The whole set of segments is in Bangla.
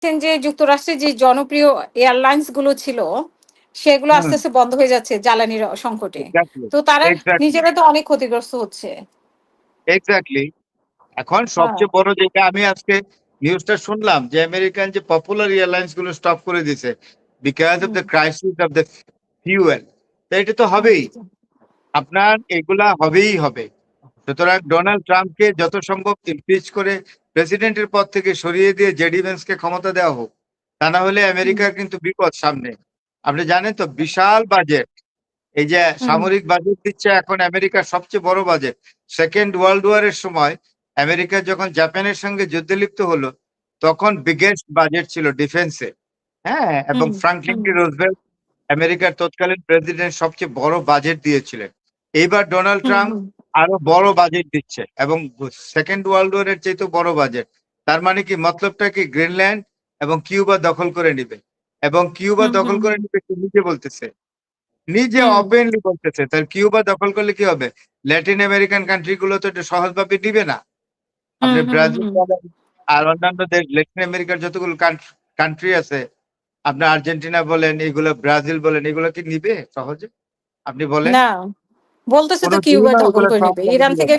যে যুক্তরাষ্ট্রের যে জনপ্রিয় এয়ারলাইন্স গুলো ছিল, সেগুলো আস্তে, হুম, আস্তে বন্ধ হয়ে যাচ্ছে জ্বালানির সংকটে। এক্সাক্টলি, তো তারা এক্সাক্টলি, নিজেরা তো অনেক ক্ষতিগ্রস্ত হচ্ছে। এক্সাক্টলি। এখন হ্যাঁ, সবচেয়ে বড় যেটা আমি আজকে নিউজটা শুনলাম যে আমেরিকান যে পপুলার এয়ারলাইন্স গুলো স্টপ করে দিছে because of hmm, the crisis of the fuel. তো এটা তো হুম, হবেই, আপনার এগুলা হবেই হবে। সুতরাং ডোনাল্ড ট্রাম্পকে যত সম্ভব ইমপিচ করে প্রেসিডেন্টের পদ থেকে সরিয়ে দিয়ে জেডি ভেন্সকে ক্ষমতা দেওয়া হোক, তা না হলে হুম, আমেরিকার কিন্তু বিপদ সামনে। আপনি জানেন তো বিশাল বাজেট, এই যে হুম, সামরিক বাজেট দিচ্ছে এখন আমেরিকার সবচেয়ে বড় বাজেট। সেকেন্ড ওয়ার্ল্ড ওয়ারের সময় আমেরিকা যখন জাপানের সঙ্গে যুদ্ধে লিপ্ত হলো, তখন বিগেস্ট বাজেট ছিল ডিফেন্সে। হ্যাঁ, এবং হুম, ফ্রাঙ্কলিন হুম, ডি রুজভেল্ট আমেরিকার তৎকালীন প্রেসিডেন্ট সবচেয়ে বড় বাজেট দিয়েছিলেন। এইবার ডোনাল্ড হুম, ট্রাম্প হুম, আরো বড় বাজেট দিচ্ছে এবং সেকেন্ড ওয়ার্ল্ড ওয়ারের চাইতে বড় বাজেট। তার মানে কি মতলবটা কি, গ্রিনল্যান্ড এবং কিউবা দখল করে নিবে, এবং কিউবা হুম, দখল হুম, করে নিবে কি নিজে বলতেছে, নিজে হুম, ওপেনলি বলতেছে। তাহলে কিউবা দখল করলে কি হবে? ল্যাটিন আমেরিকান কান্ট্রি গুলো তো এটা সহজভাবে দিবে না। হুম, আপনি হুম, ব্রাজিল হুম। বলেন আর অন্যান্য দেশ ল্যাটিন আমেরিকার যতগুলো কান্ট্রি আছে, আপনি আর্জেন্টিনা বলেন, এগুলো ব্রাজিল বলেন, এগুলো কি নিবে সহজে? আপনি বলেন। না, বলতেছে কোন তো কিউবা দিনও দখল এগুলো করে নিবে। সহজভাবে ইরান দিবে থেকে না।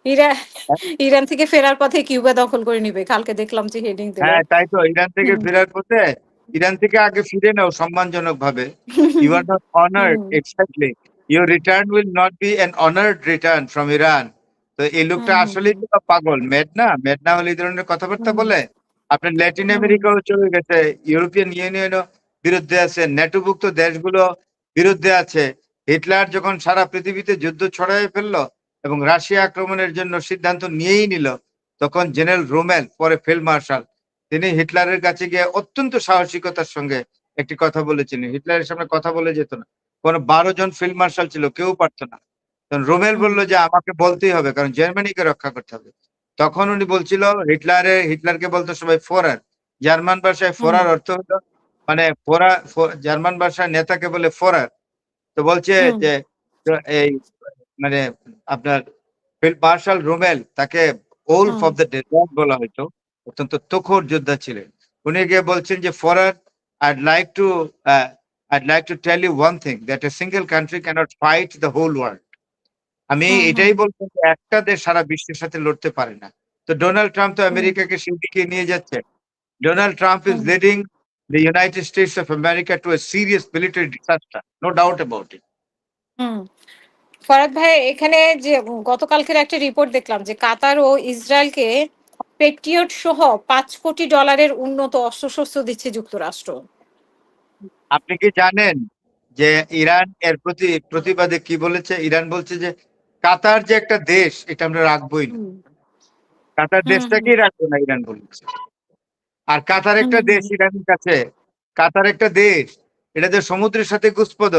ইরা হ্যাঁ, ইরান থেকে ফেরার পথে কিউবা দখল করে নিবে। কালকে দেখলাম যে হেডিং দিল। হ্যাঁ, তাই তো। ইরান থেকে হুম, ফেরার পথে ইরান থেকে আগে ফিরে নাও সম্মানজনক ভাবে। You are not honoured, hmm, exactly. Your return will not be an honoured return from Iran. তো এই লোকটা হুম, হুম, আসলেই তো পাগল, মেড না, মেড না হলে এই ধরনের কথাবার্তা হুম, বলে। আপনার ল্যাটিন হুম, আমেরিকাও চলে গেছে, ইউরোপিয়ান ইউনিয়নও বিরুদ্ধে আছে, ন্যাটোভুক্ত দেশগুলো বিরুদ্ধে আছে। হিটলার যখন সারা পৃথিবীতে যুদ্ধ ছড়াই ফেললো এবং রাশিয়া আক্রমণের জন্য সিদ্ধান্ত নিয়েই নিল, তখন জেনারেল রোমেল, পরে ফিল্ড মার্শাল, তিনি হিটলারের কাছে গিয়ে অত্যন্ত সাহসিকতার সঙ্গে একটি কথা বলেছিলেন। হিটলারের সামনে কথা বলে যেত না। কোন ১২ জন ফিল্ড মার্শাল ছিল, কেউ পারত না। তখন রোমেল হুম, বলল যে আমাকে বলতেই হবে, কারণ জার্মানিকে রক্ষা করতে হবে। তখন উনি বলছিল, হিটলারকে বলতো সবাই ফোরার। জার্মান ভাষায় হুম, ফোরার অর্থ হলো মানে জার্মান ভাষায় নেতাকে বলে ফোরার। তো বলছে হুম, যে তো এই মানে আপনার ফিল্ড মার্শাল রোমেল, তাকে wolf hmm, of the desert বলা হইতো। অত্যন্ত তুখোড় যোদ্ধা ছিলেন। উনি গিয়ে বলছেন যে forward, I'd like to I'd like to tell you one thing, that a single country cannot fight the whole world. আমি হুম, হুম, এটাই বলবো যে একটা দেশ সারা বিশ্বের সাথে লড়তে পারে না। তো ডোনাল্ড ট্রাম্প তো হুম, আমেরিকাকে সেই দিকে নিয়ে যাচ্ছে। Donald Trump is hmm, leading the United States of America to a serious military disaster. No doubt about it. হুম। ফরাদ ভাই, এখানে যে গতকালকের একটা রিপোর্ট দেখলাম যে কাতার ও ইসরায়েলকে পেট্রিয়ট সহ $5 কোটি উন্নত অস্ত্রশস্ত্র দিচ্ছে যুক্তরাষ্ট্র। আপনি কি জানেন যে ইরান এর প্রতিবাদে কি বলেছে? ইরান বলছে যে কাতার যে একটা দেশ, এটা আমরা রাখবোই না। হুম, কাতার হুম, হুম, দেশটাকেই রাখবো না, ইরান বলেছে। আর কাতার হুম, একটা দেশ হুম, ইরানের কাছে। কাতার একটা দেশ, এটা যে সমুদ্রের সাথে গুস্পদ।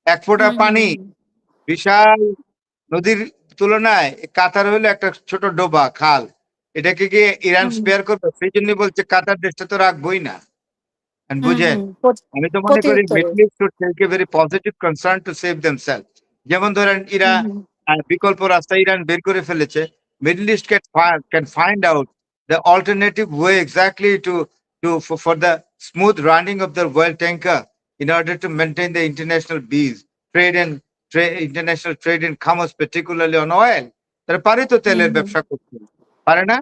এক ফোঁটা হুম, পানি, হুম, বিশাল নদীর তুলনায় কাতার হলো একটা ছোট ডোবা, খাল। এটাকে গিয়ে ইরান হুম, স্পেয়ার করবে? সেই জন্য বলছে কাতার দেশটা তো রাখবোই না। হুম, বুঝেন? হুম, আমি তো মনে প্রতি করি উত্তরে। Middle East should take a very positive concern to save themselves. যেমন ধরেন হুম, হুম, বিকল্প রাস্তা ইরান বের করে ফেলেছে। Middle east can find out the alternative way exactly for the smooth running of the well tanker in order to maintain the international bees, trade and international trade in commerce, particularly on oil. তারা পারে তো হুম, তেলের হুম, ব্যবসা করতে। পারে না?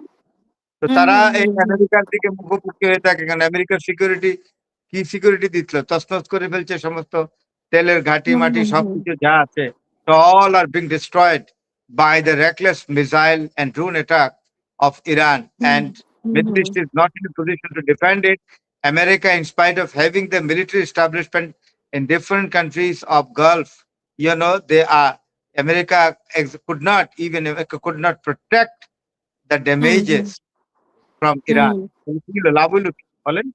তো হুম, তারা হুম, এই হুম, হুম, আমেরিকার দিকে মুখোমুখি হয়ে থাকে, কারণ আমেরিকার সিকিউরিটি কি সিকিউরিটি দিচ্ছিল? তছনছ করে ফেলছে সমস্ত তেলের হুম, ঘাঁটি-মাটি হুম, হুম, সবকিছু যা আছে। So all are being destroyed by the reckless missile and drone attack of Iran, hmm, and hmm, Middle hmm, East is not in a position to defend it. America, in spite of having the military establishment in different countries of Gulf, they are America could not protect the hmm, hmm, damages from Iran. হুম। কি হলো? লাভ হইল কি? বলেন?